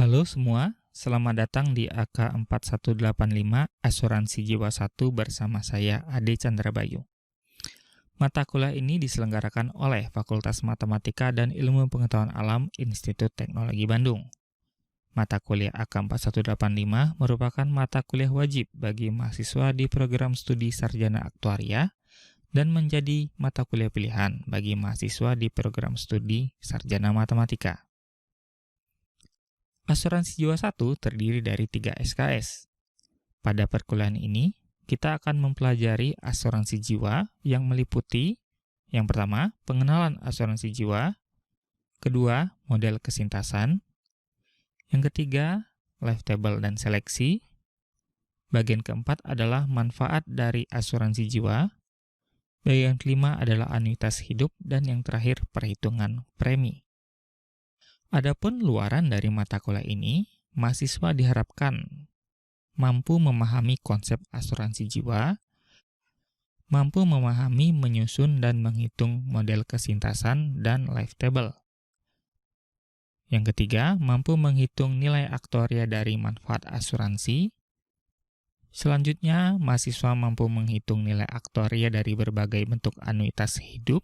Halo semua, selamat datang di AK4185 Asuransi Jiwa 1 bersama saya Ade Chandra Bayu. Mata kuliah ini diselenggarakan oleh Fakultas Matematika dan Ilmu Pengetahuan Alam Institut Teknologi Bandung. Mata kuliah AK4185 merupakan mata kuliah wajib bagi mahasiswa di program studi Sarjana Aktuaria dan menjadi mata kuliah pilihan bagi mahasiswa di program studi Sarjana Matematika. Asuransi Jiwa 1 terdiri dari 3 SKS. Pada perkuliahan ini, kita akan mempelajari asuransi jiwa yang meliputi yang pertama, pengenalan asuransi jiwa, kedua, model kesintasan, yang ketiga, life table dan seleksi, bagian keempat adalah manfaat dari asuransi jiwa, bagian kelima adalah anuitas hidup, dan yang terakhir perhitungan premi. Adapun luaran dari mata kuliah ini, mahasiswa diharapkan mampu memahami konsep asuransi jiwa, mampu memahami, menyusun, dan menghitung model kesintasan dan life table. Yang ketiga, mampu menghitung nilai aktuaria dari manfaat asuransi. Selanjutnya, mahasiswa mampu menghitung nilai aktuaria dari berbagai bentuk anuitas hidup.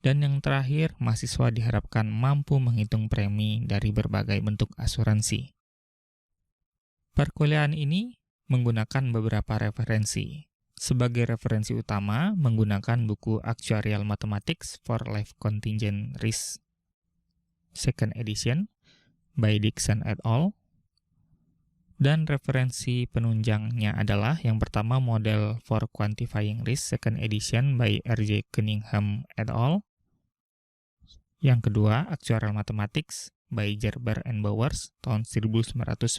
Dan yang terakhir, mahasiswa diharapkan mampu menghitung premi dari berbagai bentuk asuransi. Perkuliahan ini menggunakan beberapa referensi. Sebagai referensi utama, menggunakan buku Actuarial Mathematics for Life Contingent Risk Second Edition by Dixon et al. Dan referensi penunjangnya adalah yang pertama Model for Quantifying Risk Second Edition by R.J. Cunningham et al. Yang kedua, Actuarial Mathematics by Gerber and Bowers tahun 1997.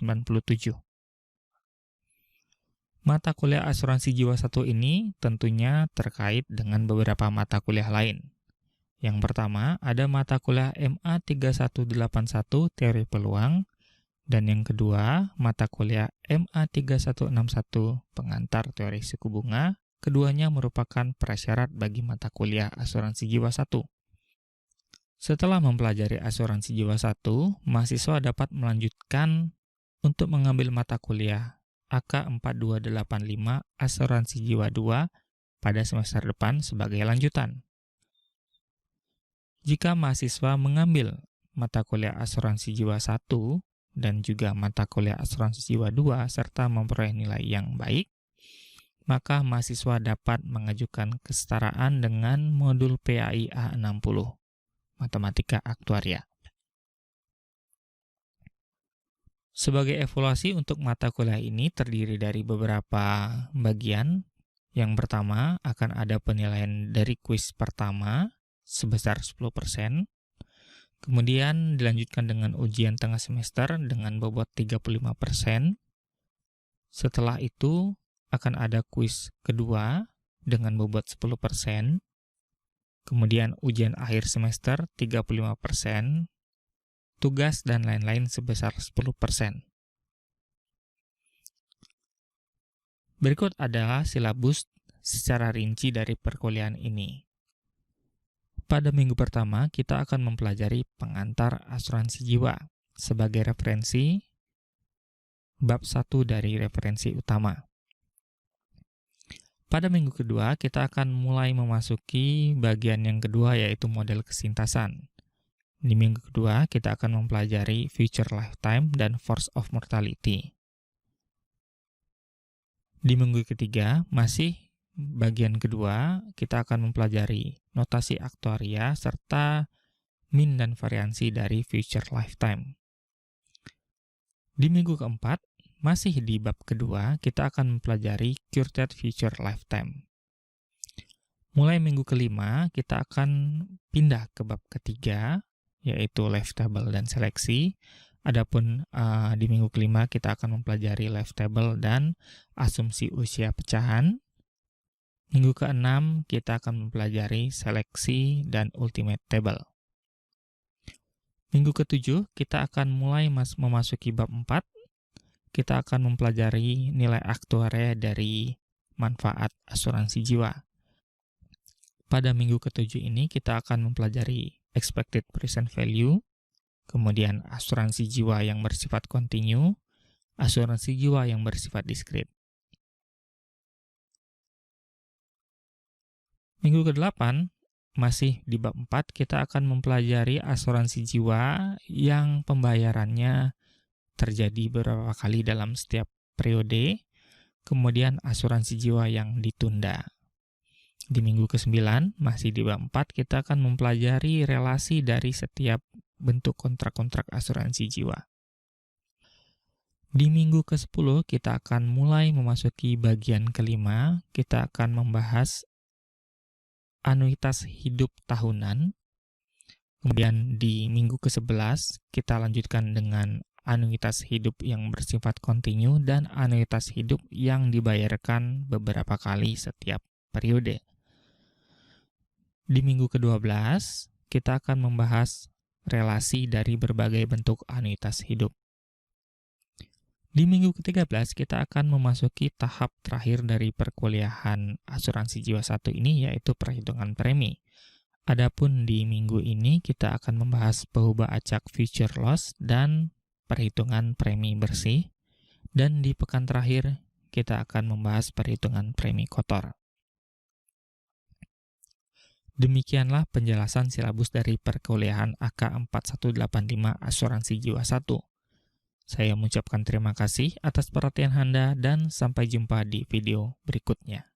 Mata kuliah asuransi jiwa 1 ini tentunya terkait dengan beberapa mata kuliah lain. Yang pertama, ada mata kuliah MA 3181 Teori Peluang, dan yang kedua, mata kuliah MA 3161 Pengantar Teori Suku Bunga. Keduanya merupakan prasyarat bagi mata kuliah asuransi jiwa 1. Setelah mempelajari asuransi jiwa 1, mahasiswa dapat melanjutkan untuk mengambil mata kuliah AK4285 Asuransi Jiwa 2 pada semester depan sebagai lanjutan. Jika mahasiswa mengambil mata kuliah asuransi jiwa 1 dan juga mata kuliah asuransi jiwa 2 serta memperoleh nilai yang baik, maka mahasiswa dapat mengajukan kesetaraan dengan modul PAI A60. Matematika Aktuaria. Sebagai evaluasi untuk mata kuliah ini terdiri dari beberapa bagian. Yang pertama akan ada penilaian dari kuis pertama sebesar 10%. Kemudian dilanjutkan dengan ujian tengah semester dengan bobot 35%. Setelah itu akan ada kuis kedua dengan bobot 10%. Kemudian ujian akhir semester 35%, tugas dan lain-lain sebesar 10%. Berikut adalah silabus secara rinci dari perkuliahan ini. Pada minggu pertama, kita akan mempelajari pengantar asuransi jiwa sebagai referensi bab 1 dari referensi utama. Pada minggu kedua, kita akan mulai memasuki bagian yang kedua, yaitu model kesintasan. Di minggu kedua, kita akan mempelajari future lifetime dan force of mortality. Di minggu ketiga, masih bagian kedua, kita akan mempelajari notasi aktuaria serta mean dan variansi dari future lifetime. Di minggu keempat, masih di bab kedua, kita akan mempelajari Curated Future Lifetime. Mulai minggu kelima, kita akan pindah ke bab ketiga, yaitu Life Table dan Seleksi. Adapun di minggu kelima, kita akan mempelajari Life Table dan Asumsi Usia Pecahan. Minggu keenam, kita akan mempelajari Seleksi dan Ultimate Table. Minggu ketujuh, kita akan mulai memasuki bab 4. Kita akan mempelajari nilai aktuaria dari manfaat asuransi jiwa. Pada minggu ketujuh ini kita akan mempelajari expected present value, kemudian asuransi jiwa yang bersifat kontinu, asuransi jiwa yang bersifat diskrit. Minggu ke-8, masih di bab 4, kita akan mempelajari asuransi jiwa yang pembayarannya terjadi beberapa kali dalam setiap periode, kemudian asuransi jiwa yang ditunda. Di minggu ke-9, masih di bab 4, kita akan mempelajari relasi dari setiap bentuk kontrak-kontrak asuransi jiwa. Di minggu ke-10, kita akan mulai memasuki bagian kelima. Kita akan membahas anuitas hidup tahunan. Kemudian di minggu ke-11, kita lanjutkan dengan anuitas hidup yang bersifat kontinu dan anuitas hidup yang dibayarkan beberapa kali setiap periode. Di minggu ke-12, kita akan membahas relasi dari berbagai bentuk anuitas hidup. Di minggu ke-13, kita akan memasuki tahap terakhir dari perkuliahan asuransi jiwa 1 ini, yaitu perhitungan premi. Adapun di minggu ini, kita akan membahas pengubah acak future loss dan perhitungan premi bersih. Dan di pekan terakhir, kita akan membahas perhitungan premi kotor. Demikianlah penjelasan silabus dari perkuliahan AK 4185 Asuransi Jiwa 1. Saya mengucapkan terima kasih atas perhatian Anda dan sampai jumpa di video berikutnya.